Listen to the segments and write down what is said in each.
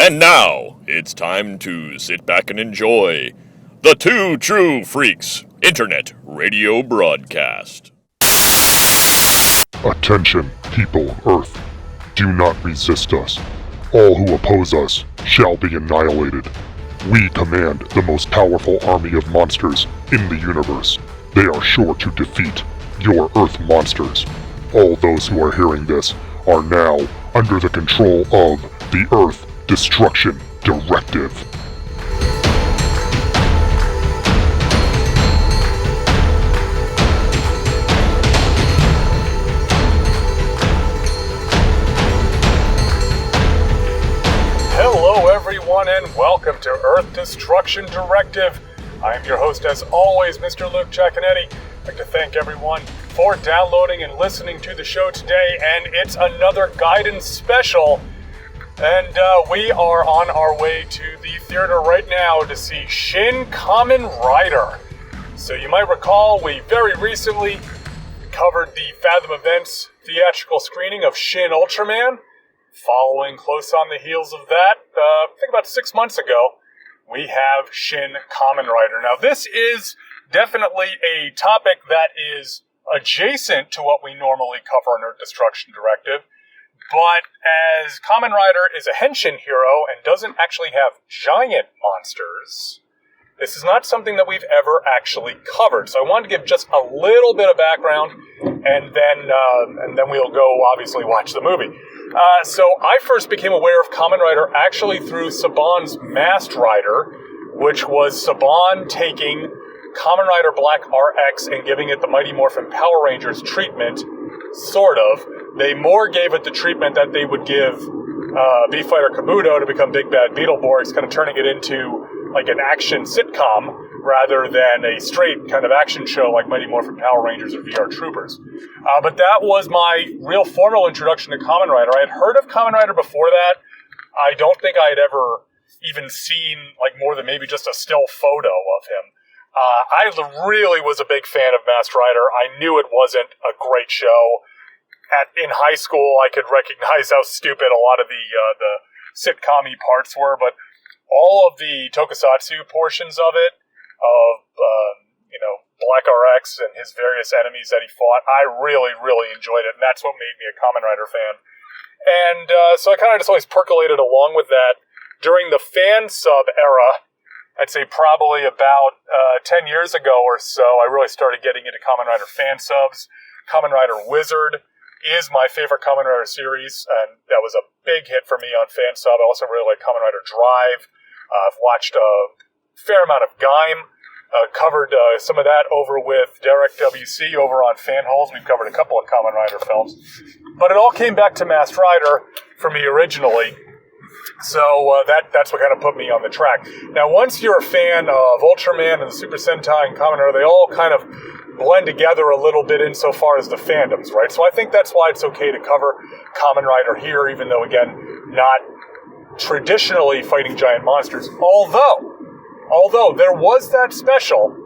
And now, it's time to sit back and enjoy the Two True Freaks Internet Radio Broadcast. Attention, people of Earth. Do not resist us. All who oppose us shall be annihilated. We command the most powerful army of monsters in the universe. They are sure to defeat your Earth monsters. All those who are hearing this are now under the control of the Earth Destruction Directive. Hello everyone and welcome to Earth Destruction Directive. I am your host as always, Mr. Luke Giaconetti. I'd like to thank everyone for downloading and listening to the show today, and it's another Gaiden special. And we are on our way to the theater right now to see Shin Kamen Rider. So you might recall we very recently covered the Fathom Events theatrical screening of Shin Ultraman. Following close on the heels of that, I think about 6 months ago, we have Shin Kamen Rider. Now this is definitely a topic that is adjacent to what we normally cover in Earth Destruction Directive. But as Kamen Rider is a henshin hero and doesn't actually have giant monsters, this is not something that we've ever actually covered. So I wanted to give just a little bit of background, and then we'll go obviously watch the movie. So I first became aware of Kamen Rider actually through Saban's Masked Rider, which was Saban taking Kamen Rider Black RX and giving it the Mighty Morphin Power Rangers treatment, sort of. They more gave it the treatment that they would give B-Fighter Kabuto to become Big Bad Beetleborgs, kind of turning it into like an action sitcom rather than a straight kind of action show like Mighty Morphin Power Rangers or VR Troopers. But that was my real formal introduction to Kamen Rider. I had heard of Kamen Rider before that. I don't think I had ever even seen like more than maybe just a still photo of him. I really was a big fan of Masked Rider. I knew it wasn't a great show. In high school, I could recognize how stupid a lot of the sitcom-y parts were, but all of the tokusatsu portions of it, Black RX and his various enemies that he fought, I really, really enjoyed it, and that's what made me a Kamen Rider fan. And so I kind of just always percolated along with that. During the fan sub era, I'd say probably about 10 years ago or so, I really started getting into Kamen Rider fan subs. Kamen Rider Wizard is my favorite Kamen Rider series, and that was a big hit for me on fan sub. I also really like Kamen Rider Drive. I've watched a fair amount of Gaiden. Covered some of that over with Directive over on Fanholes. We've covered a couple of Kamen Rider films. But it all came back to Masked Rider for me originally. So that's what kind of put me on the track. Now, once you're a fan of Ultraman and the Super Sentai and Kamen Rider, they all kind of blend together a little bit insofar as the fandoms, right? So I think that's why it's okay to cover Kamen Rider here, even though, again, not traditionally fighting giant monsters. Although there was that special,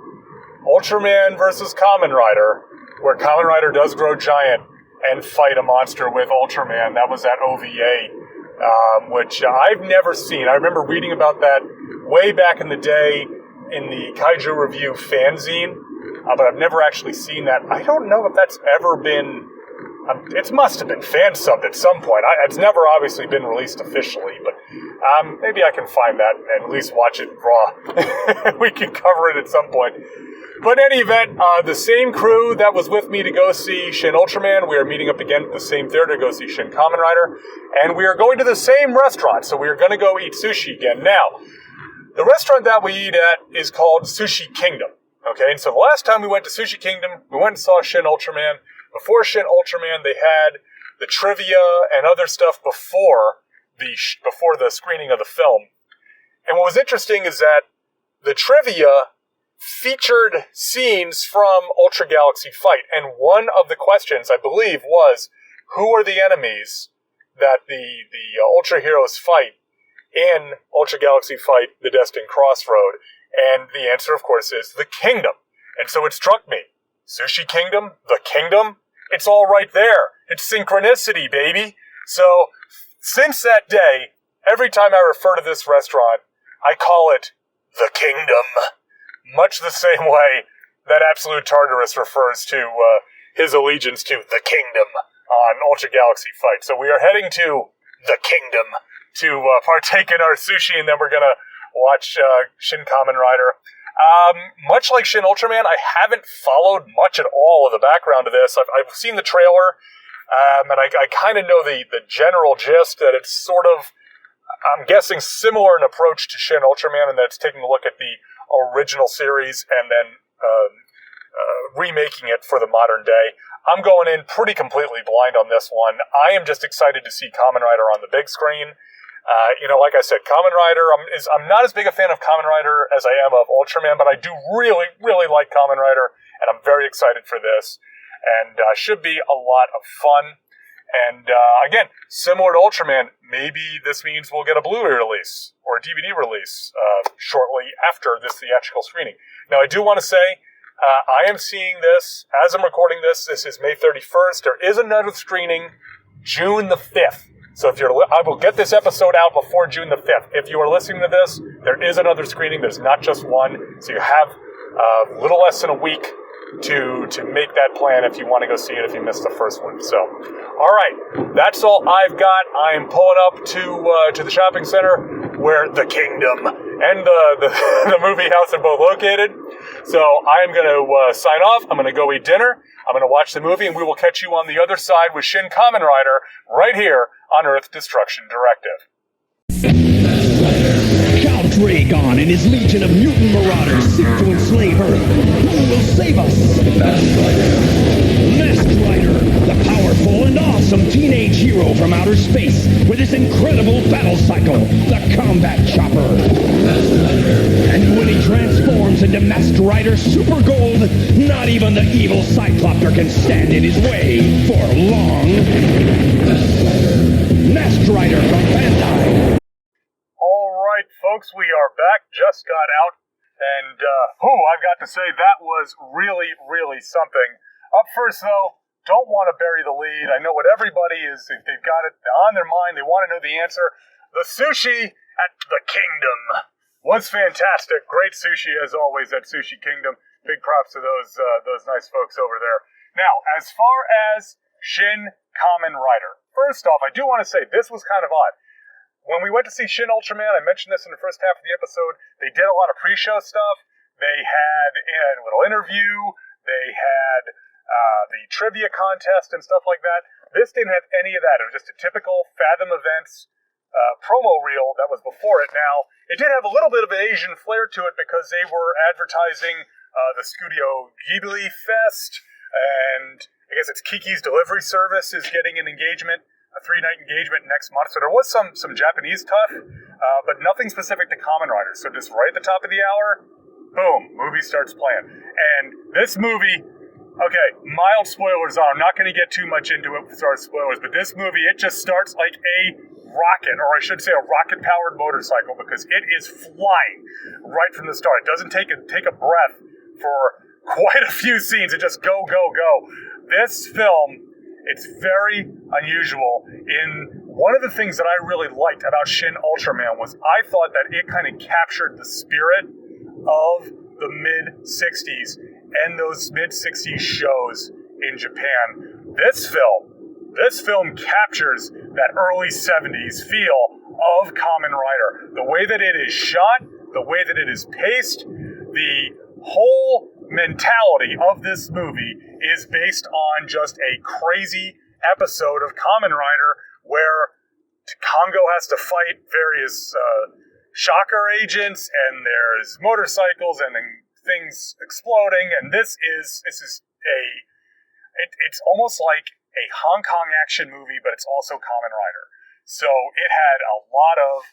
Ultraman versus Kamen Rider, where Kamen Rider does grow giant and fight a monster with Ultraman. That was that OVA, which I've never seen. I remember reading about that way back in the day in the Kaiju Review fanzine, but I've never actually seen that. I don't know if that's ever been... it must have been fan subbed at some point. It's never obviously been released officially, but maybe I can find that and at least watch it raw. We can cover it at some point. But in any event, the same crew that was with me to go see Shin Ultraman, we are meeting up again at the same theater to go see Shin Kamen Rider, and we are going to the same restaurant, so we are going to go eat sushi again. Now, the restaurant that we eat at is called Sushi Kingdom, okay? And so the last time we went to Sushi Kingdom, we went and saw Shin Ultraman. Before Shin Ultraman, they had the trivia and other stuff before the screening of the film. And what was interesting is that the trivia featured scenes from Ultra Galaxy Fight, and one of the questions, I believe, was, who are the enemies that the Ultra Heroes fight in Ultra Galaxy Fight, The Destined Crossroad? And the answer, of course, is the Kingdom. And so it struck me. Sushi Kingdom? The Kingdom? It's all right there. It's synchronicity, baby. So, since that day, every time I refer to this restaurant, I call it the Kingdom, much the same way that Absolute Tartarus refers to his allegiance to the Kingdom on Ultra Galaxy Fight. So we are heading to the Kingdom to partake in our sushi, and then we're going to watch Shin Kamen Rider. Much like Shin Ultraman, I haven't followed much at all of the background of this. I've seen the trailer, and I kind of know the general gist, that it's sort of, I'm guessing, similar in approach to Shin Ultraman, and that it's taking a look at the original series and then remaking it for the modern day. I'm going in pretty completely blind on this one. I am just excited to see Kamen Rider on the big screen. Like I said, Kamen Rider, I'm not as big a fan of Kamen Rider as I am of Ultraman, but I do really, really like Kamen Rider, and I'm very excited for this. And should be a lot of fun. And again, similar to Ultraman, maybe this means we'll get a Blu-ray release or a DVD release shortly after this theatrical screening. Now, I do want to say, I am seeing this, as I'm recording this is May 31st. There is another screening June the 5th. So I will get this episode out before June the 5th. If you are listening to this, there is another screening. There's not just one. So you have a little less than a week to make that plan if you want to go see it if you missed the first one. So, all right, that's all I've got. I am pulling up to the shopping center where the Kingdom and the movie house are both located. So I am going to sign off. I'm going to go eat dinner. I'm going to watch the movie, and we will catch you on the other side with Shin Kamen Rider right here on Earth Destruction Directive. Count Dragon and his legion of mutant marauders seek to enslave Earth. Who will save us? Masked Rider, the powerful and awesome teenage hero from outer space with his incredible battle cycle, the Combat Chopper. And when he transforms into Masked Rider Super Gold, not even the evil Cyclopter can stand in his way for long. Masked Rider from Bandai. All right, folks, we are back. Just got out, and I've got to say that was really, really something. Up first, though, don't want to bury the lead. I know what everybody is. If they've got it on their mind, they want to know the answer. The sushi at the Kingdom was fantastic. Great sushi, as always, at Sushi Kingdom. Big props to those nice folks over there. Now, as far as Shin Kamen Rider, first off, I do want to say this was kind of odd. When we went to see Shin Ultraman, I mentioned this in the first half of the episode, they did a lot of pre-show stuff. They had a little interview. They had the trivia contest and stuff like that. This didn't have any of that. It was just a typical Fathom Events promo reel that was before it. Now, it did have a little bit of an Asian flair to it because they were advertising the Studio Ghibli Fest, and I guess it's Kiki's Delivery Service is getting an engagement, a 3-night engagement next month. So there was some Japanese stuff, but nothing specific to Kamen Rider. So just right at the top of the hour, boom, movie starts playing. And this movie, okay, mild spoilers on. I'm not going to get too much into it with our spoilers, but this movie, it just starts like a rocket, or I should say a rocket-powered motorcycle, because it is flying right from the start. It doesn't take a breath for quite a few scenes. It just go, go, go. This film, it's very unusual. In one of the things that I really liked about Shin Ultraman was I thought that it kind of captured the spirit of the mid-'60s and those mid-'60s shows in Japan. This film captures that early 70s feel of Kamen Rider. The way that it is shot, the way that it is paced, the whole mentality of this movie is based on just a crazy episode of Kamen Rider where Kongo has to fight various shocker agents, and there's motorcycles and things exploding, and it's almost like a Hong Kong action movie, but it's also Kamen Rider. So it had a lot of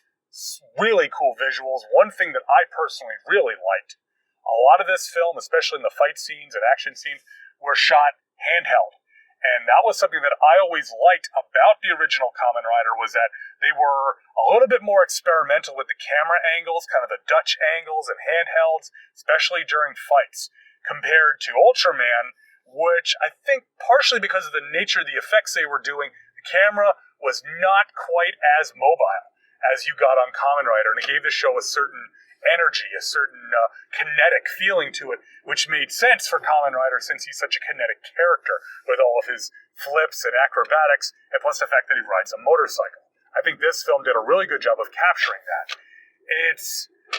really cool visuals. One thing that I personally really liked, a lot of this film, especially in the fight scenes and action scenes, were shot handheld. And that was something that I always liked about the original Kamen Rider, was that they were a little bit more experimental with the camera angles, kind of the Dutch angles and handhelds, especially during fights, compared to Ultraman, which I think partially because of the nature of the effects they were doing, the camera was not quite as mobile. as you got on Kamen Rider, and it gave the show a certain energy, a certain kinetic feeling to it, which made sense for Kamen Rider since he's such a kinetic character with all of his flips and acrobatics, and plus the fact that he rides a motorcycle. I think this film did a really good job of capturing that.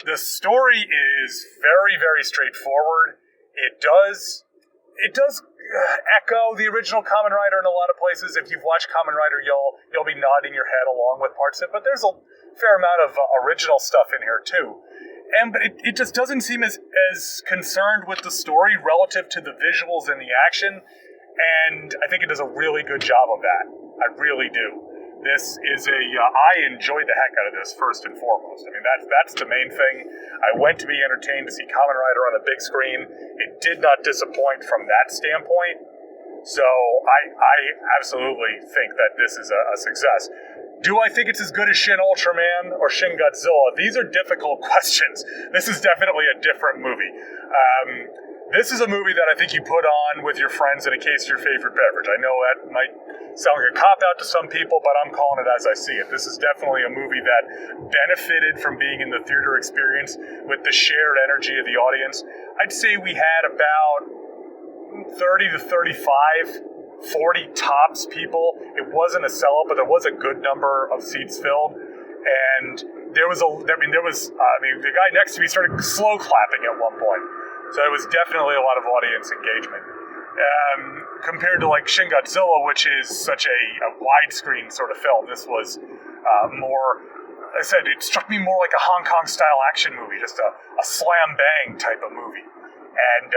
The story is very, very straightforward. It does echo the original Kamen Rider in a lot of places. If you've watched Kamen Rider, you'll be nodding your head along with parts of it, but there's a fair amount of original stuff in here too. But it just doesn't seem as concerned with the story relative to the visuals and the action, and I think it does a really good job of that. I really do. This is I enjoyed the heck out of this, first and foremost. I mean, that's the main thing. I went to be entertained to see Kamen Rider on the big screen. It did not disappoint from that standpoint, so I absolutely think that this is a success. Do I think it's as good as Shin Ultraman or Shin Godzilla? These are difficult questions. This is definitely a different movie. This is a movie that I think you put on with your friends in a case of your favorite beverage. I know that might sound like a cop-out to some people, but I'm calling it as I see it. This is definitely a movie that benefited from being in the theater experience with the shared energy of the audience. I'd say we had about 30 to 35 40 tops people. It wasn't a sellout, but there was a good number of seats filled, and the guy next to me started slow clapping at one point, so it was definitely a lot of audience engagement. Compared to like Shin Godzilla, which is such a widescreen sort of film, this was more, I said, it struck me more like a Hong Kong style action movie, just a slam bang type of movie, and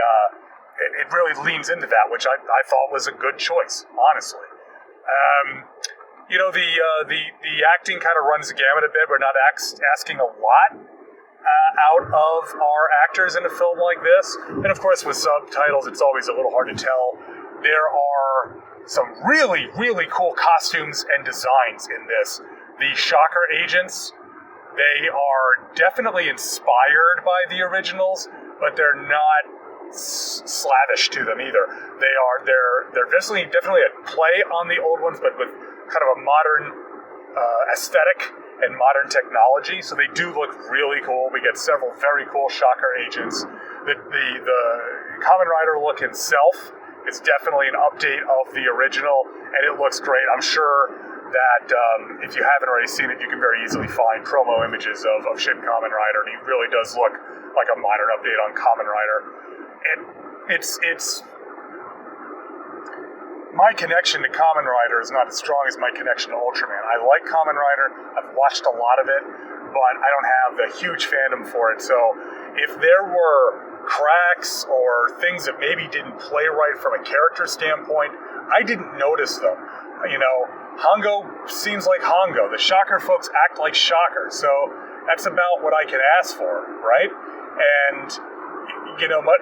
it really leans into that, which I thought was a good choice, honestly. The acting kind of runs the gamut a bit. We're not asking a lot out of our actors in a film like this. And of course, with subtitles, it's always a little hard to tell. There are some really, really cool costumes and designs in this. The Shocker agents, they are definitely inspired by the originals, but they're not slavish to them either. They're definitely a play on the old ones, but with kind of a modern aesthetic and modern technology. So they do look really cool. We get several very cool Shocker agents. The Kamen Rider look itself is definitely an update of the original, and it looks great. I'm sure that if you haven't already seen it, you can very easily find promo images of Shin Kamen Rider, and he really does look like a modern update on Kamen Rider. It's my connection to Kamen Rider is not as strong as my connection to Ultraman. I like Kamen Rider. I've watched a lot of it, but I don't have a huge fandom for it. So if there were cracks or things that maybe didn't play right from a character standpoint, I didn't notice them. Hongo seems like Hongo. The Shocker folks act like Shocker. So that's about what I can ask for, right? And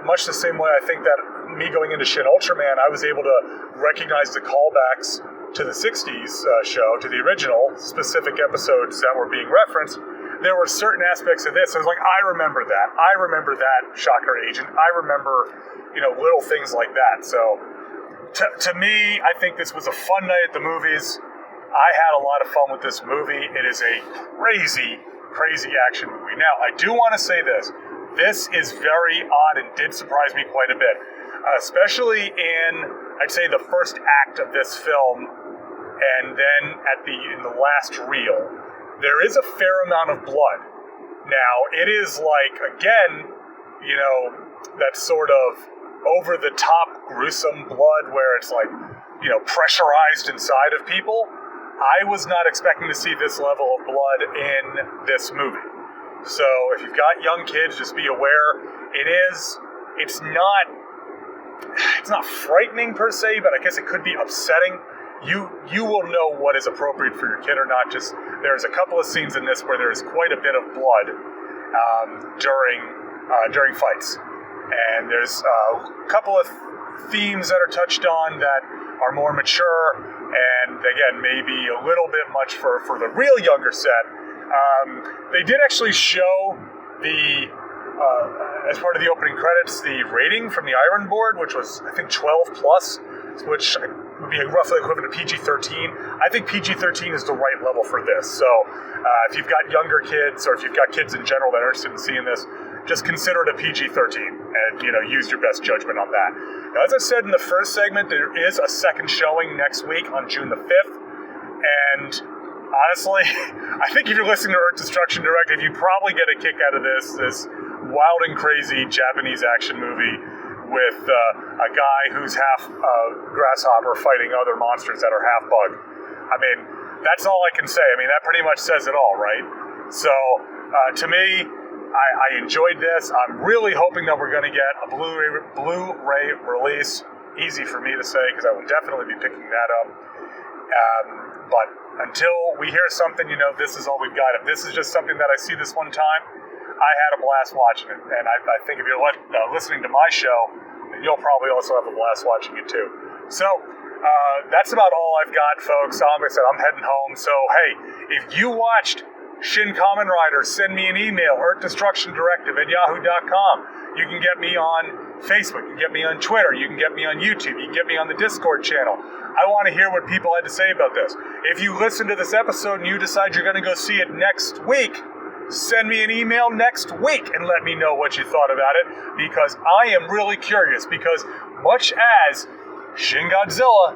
much the same way I think that me going into Shin Ultraman, I was able to recognize the callbacks to the 60s show, to the original specific episodes that were being referenced. There were certain aspects of this. I was like, I remember that Shocker agent. I remember, little things like that. So to me, I think this was a fun night at the movies. I had a lot of fun with this movie. It is a crazy, crazy action movie. Now, I do want to say this. This is very odd and did surprise me quite a bit, especially in, I'd say, the first act of this film, and then in the last reel. There is a fair amount of blood. Now, it is like, again, that sort of over-the-top gruesome blood where it's like, pressurized inside of people. I was not expecting to see this level of blood in this movie. So if you've got young kids, just be aware. It's not frightening per se, but I guess it could be upsetting. You will know what is appropriate for your kid or not. Just there's a couple of scenes in this where there's quite a bit of blood during fights, and there's a couple of themes that are touched on that are more mature, and again maybe a little bit much for the real younger set. They did actually show as part of the opening credits, the rating from the Iron Board, which was, I think, 12+, which would be roughly equivalent to PG-13. I think PG-13 is the right level for this. So if you've got younger kids, or if you've got kids in general that are interested in seeing this, just consider it a PG-13 and, use your best judgment on that. Now, as I said in the first segment, there is a second showing next week on June the 5th. And honestly, I think if you're listening to Earth Destruction Directive, you probably get a kick out of this wild and crazy Japanese action movie with a guy who's half grasshopper fighting other monsters that are half bug. I mean, that's all I can say. I mean, that pretty much says it all, right? So, to me, I enjoyed this. I'm really hoping that we're going to get a Blu-ray release. Easy for me to say, because I will definitely be picking that up. But until we hear something, this is all we've got. If this is just something that I see this one time, I had a blast watching it. And I think if you're listening to my show, then you'll probably also have a blast watching it too. So, that's about all I've got, folks. Like I said, I'm heading home. So, hey, if you watched Shin Kamen Rider, send me an email, earthddestructiondirective@yahoo.com. You can get me on Facebook, you can get me on Twitter, you can get me on YouTube, you can get me on the Discord channel. I want to hear what people had to say about this. If you listen to this episode and you decide you're going to go see it next week, send me an email next week and let me know what you thought about it, because I am really curious, because much as Shin Godzilla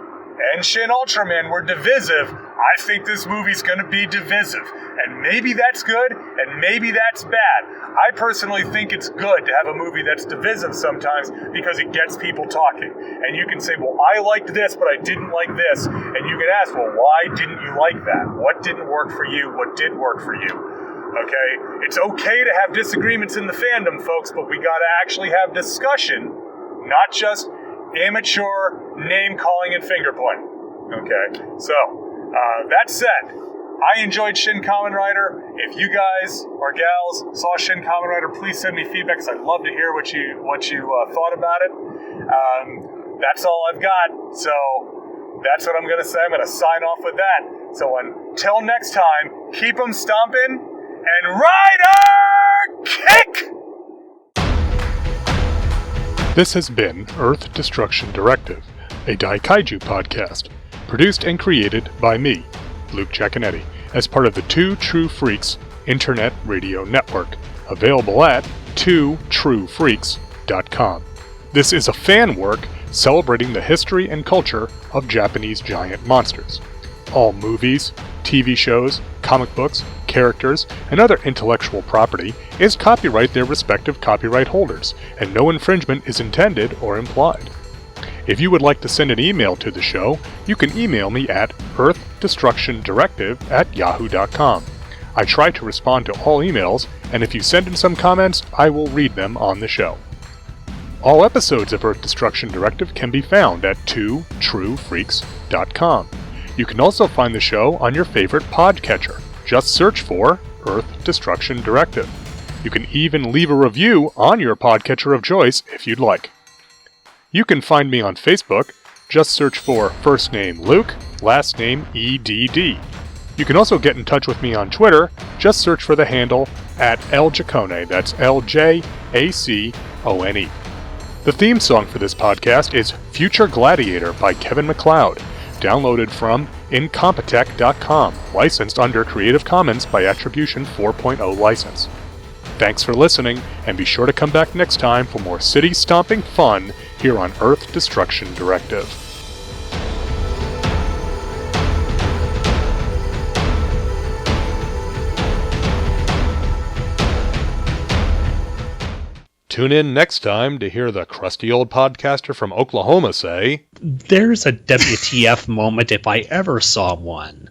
and Shin Ultraman were divisive, I think this movie's going to be divisive. And maybe that's good, and maybe that's bad. I personally think it's good to have a movie that's divisive sometimes, because it gets people talking. And you can say, well, I liked this, but I didn't like this. And you can ask, well, why didn't you like that? What didn't work for you? What did work for you? Okay? It's okay to have disagreements in the fandom, folks, but we got to actually have discussion, not just amateur name-calling and finger-pointing. Okay? So, that said, I enjoyed Shin Kamen Rider. If you guys or gals saw Shin Kamen Rider, please send me feedback, because I'd love to hear what you thought about it. That's all I've got. So that's what I'm going to say. I'm going to sign off with that. So until next time, keep 'em stomping and Rider Kick! This has been Earth Destruction Directive, a Daikaiju podcast, produced and created by me, Luke Giaconetti, as part of the Two True Freaks Internet Radio Network, available at twotruefreaks.com. This is a fan work celebrating the history and culture of Japanese giant monsters. All movies, TV shows, comic books, characters, and other intellectual property is copyright their respective copyright holders, and no infringement is intended or implied. If you would like to send an email to the show, you can email me at earthdestructiondirective@yahoo.com. I try to respond to all emails, and if you send in some comments, I will read them on the show. All episodes of Earth Destruction Directive can be found at twotruefreaks.com. You can also find the show on your favorite podcatcher. Just search for Earth Destruction Directive. You can even leave a review on your podcatcher of choice if you'd like. You can find me on Facebook. Just search for first name Luke, last name EDD. You can also get in touch with me on Twitter. Just search for the handle @LJacone. That's LJACONE. The theme song for this podcast is Future Gladiator by Kevin MacLeod, downloaded from Incompetech.com, licensed under Creative Commons by Attribution 4.0 license. Thanks for listening, and be sure to come back next time for more city-stomping fun here on Earth Destruction Directive. Tune in next time to hear the crusty old podcaster from Oklahoma say, There's a WTF moment if I ever saw one.